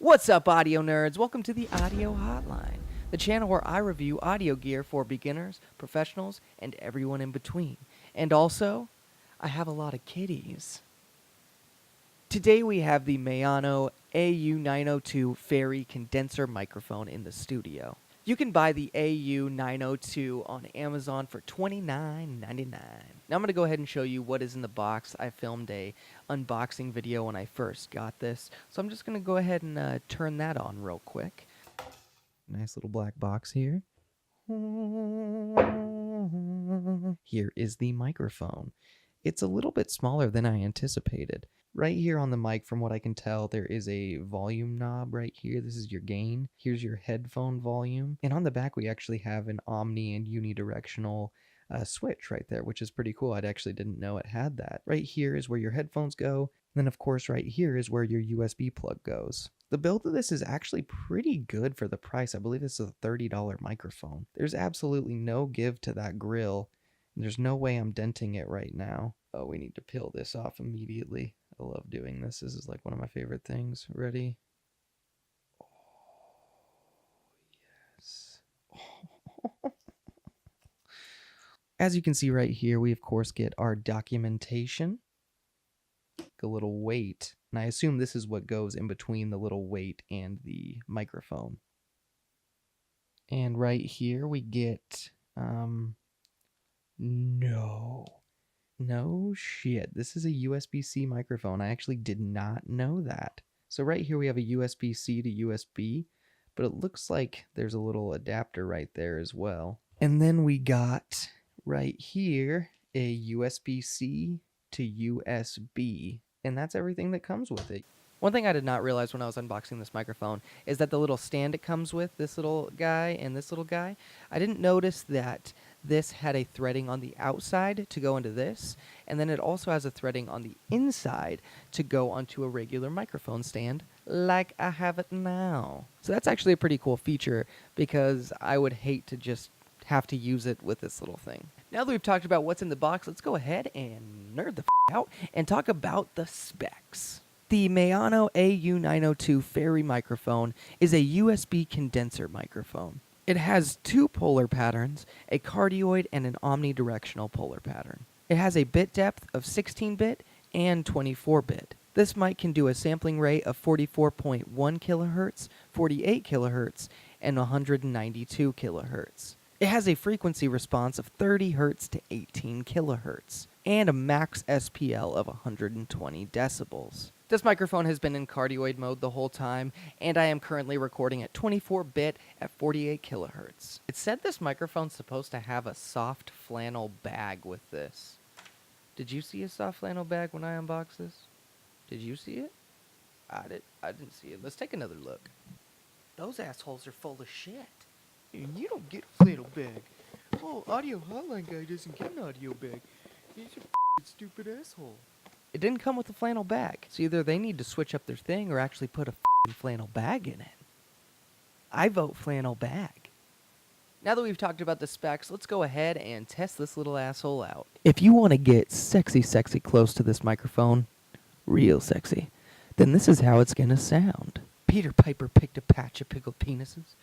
What's up, audio nerds? Welcome to the Audio Hotline, the channel where I review audio gear for beginners, professionals, and everyone in between. And also, I have a lot of kitties. Today we have the Maono AU902 Fairy Condenser microphone in the studio. You can buy the AU902 on Amazon for $29.99. Now I'm going to go ahead and show you what is in the box. I filmed a unboxing video when I first got this, so I'm just going to go ahead and turn that on real quick. Nice little black box here. Here is the microphone. It's a little bit smaller than I anticipated. Right here on the mic, from what I can tell, there is a volume knob right here. This is your gain. Here's your headphone volume. And on the back, we actually have an omni and unidirectional switch right there, which is pretty cool. I actually didn't know it had that. Right here is where your headphones go. And then, of course, right here is where your USB plug goes. The build of this is actually pretty good for the price. I believe this is a $30 microphone. There's absolutely no give to that grill. And there's no way I'm denting it right now. Oh, we need to peel this off immediately. I love doing this. This is like one of my favorite things. Ready? Oh, yes. Oh. As you can see right here, we of course get our documentation, a little weight, and I assume this is what goes in between the little weight and the microphone. And right here we get, no shit. This is a USB-C microphone. I actually did not know that. So right here we have a USB-C to USB, but it looks like there's a little adapter right there as well. And then we got right here a USB-C to USB, and that's everything that comes with it. One thing I did not realize when I was unboxing this microphone is that the little stand it comes with, this little guy and this little guy, I didn't notice that this had a threading on the outside to go into this, and then it also has a threading on the inside to go onto a regular microphone stand like I have it now. So that's actually a pretty cool feature because I would hate to just have to use it with this little thing. Now that we've talked about what's in the box, let's go ahead and nerd the out and talk about the specs. The Maono AU902 Fairy microphone is a USB condenser microphone. It has two polar patterns, a cardioid and an omnidirectional polar pattern. It has a bit depth of 16-bit and 24-bit. This mic can do a sampling rate of 44.1 kHz, 48 kHz, and 192 kHz. It has a frequency response of 30 Hz to 18 kHz, and a max SPL of 120 decibels. This microphone has been in cardioid mode the whole time, and I am currently recording at 24-bit at 48 kHz. It said this microphone's supposed to have a soft flannel bag with this. Did you see a soft flannel bag when I unboxed this? Did you see it? I didn't see it. Let's take another look. Those assholes are full of shit. You don't get a flannel bag. Oh, Audio Hotline guy doesn't get an audio bag. He's a stupid asshole. It didn't come with a flannel bag, so either they need to switch up their thing or actually put a flannel bag in it. I vote flannel bag. Now that we've talked about the specs, let's go ahead and test this little asshole out. If you want to get sexy close to this microphone, real sexy, then this is how it's gonna sound. Peter Piper picked a patch of pickled penises.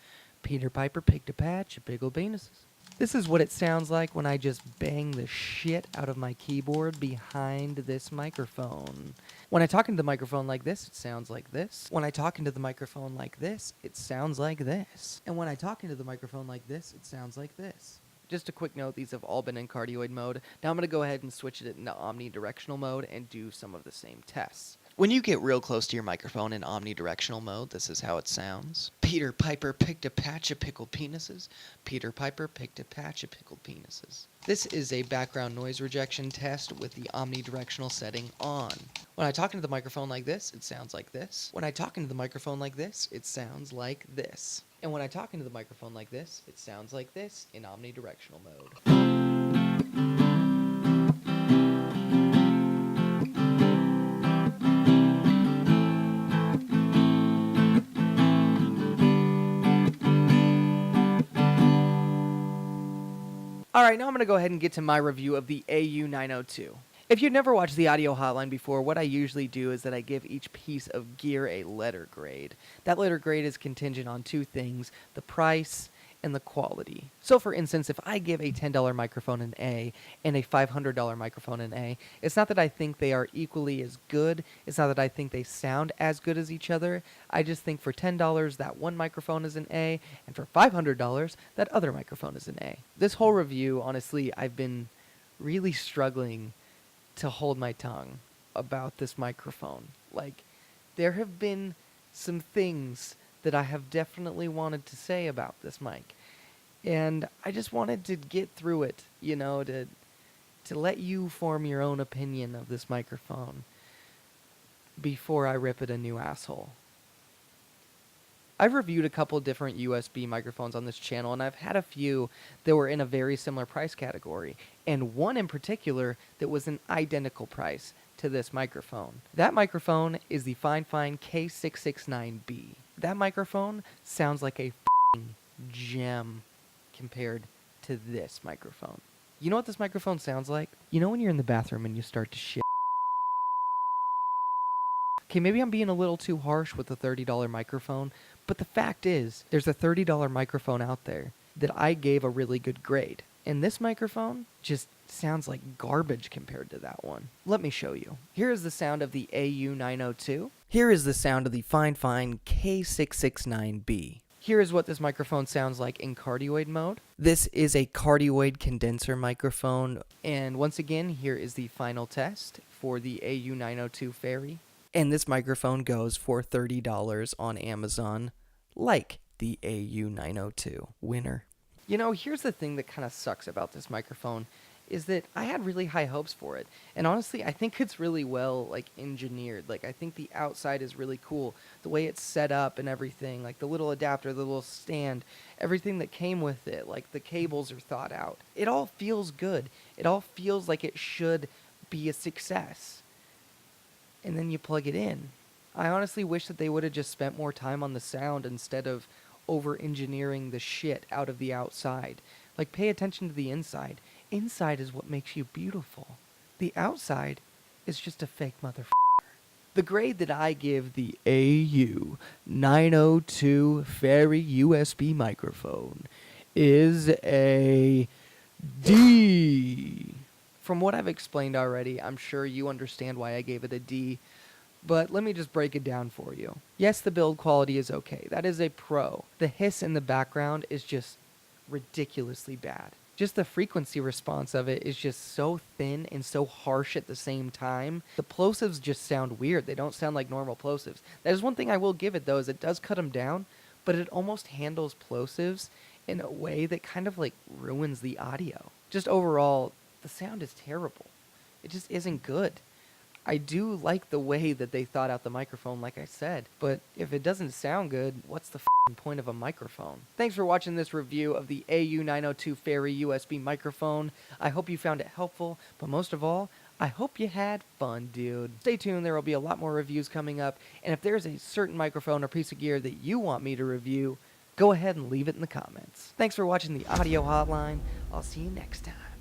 Peter Piper picked a patch of pickled penises. This is what it sounds like when I just bang the shit out of my keyboard behind this microphone. When I talk into the microphone like this, it sounds like this. When I talk into the microphone like this, it sounds like this. And when I talk into the microphone like this, it sounds like this. Just a quick note, these have all been in cardioid mode. Now I'm going to go ahead and switch it into omnidirectional mode and do some of the same tests. When you get real close to your microphone in omnidirectional mode, this is how it sounds. Peter Piper picked a patch of pickled penises. Peter Piper picked a patch of pickled penises. This is a background noise rejection test with the omnidirectional setting on. When I talk into the microphone like this, it sounds like this. When I talk into the microphone like this, it sounds like this. And when I talk into the microphone like this, it sounds like this in omnidirectional mode. Alright, now I'm going to go ahead and get to my review of the AU902. If you've never watched the audio hotline before, what I usually do is that I give each piece of gear a letter grade. That letter grade is contingent on two things, the price and the quality. So for instance, if I give a $10 microphone an A and a $500 microphone an A, it's not that I think they are equally as good, it's not that I think they sound as good as each other, I just think for $10 that one microphone is an A, and for $500 that other microphone is an A. This whole review, honestly, I've been really struggling to hold my tongue about this microphone. Like, there have been some things that I have definitely wanted to say about this mic. And I just wanted to get through it, you know, to let you form your own opinion of this microphone before I rip it a new asshole. I've reviewed a couple different USB microphones on this channel, and I've had a few that were in a very similar price category, and one in particular that was an identical price to this microphone. That microphone is the Fine K669B. That microphone sounds like a f***ing gem compared to this microphone. You know what this microphone sounds like? You know when you're in the bathroom and you start to shit? Okay, maybe I'm being a little too harsh with the $30 microphone, but the fact is, there's a $30 microphone out there that I gave a really good grade. And this microphone just sounds like garbage compared to that one. Let me show you. Here is the sound of the AU902. Here is the sound of the Fine K669B. Here is what this microphone sounds like in cardioid mode. This is a cardioid condenser microphone. And once again, here is the final test for the AU902 Fairy. And this microphone goes for $30 on Amazon, like the AU902 winner. You know, here's the thing that kind of sucks about this microphone, is that I had really high hopes for it. And honestly, I think it's really well, like, engineered. Like, I think the outside is really cool. The way it's set up and everything, like the little adapter, the little stand, everything that came with it, like the cables are thought out. It all feels good. It all feels like it should be a success. And then you plug it in. I honestly wish that they would have just spent more time on the sound instead of over-engineering the shit out of the outside. Like, pay attention to the inside. Inside is what makes you beautiful. The outside is just a fake motherfucker. The grade that I give the AU902 Fairy USB microphone is a D. From what I've explained already, I'm sure you understand why I gave it a D, but let me just break it down for you. Yes, the build quality is okay. That is a pro. The hiss in the background is just ridiculously bad. Just the frequency response of it is just so thin and so harsh at the same time. The plosives just sound weird. They don't sound like normal plosives. That is one thing I will give it, though, is it does cut them down, but it almost handles plosives in a way that kind of like ruins the audio. Just overall, the sound is terrible. It just isn't good. I do like the way that they thought out the microphone, like I said, but if it doesn't sound good, what's the point of a microphone? Thanks for watching this review of the AU902 Fairy USB microphone. I hope you found it helpful, but most of all, I hope you had fun, dude. Stay tuned, there will be a lot more reviews coming up, and if there's a certain microphone or piece of gear that you want me to review, go ahead and leave it in the comments. Thanks for watching the audio hotline. I'll see you next time.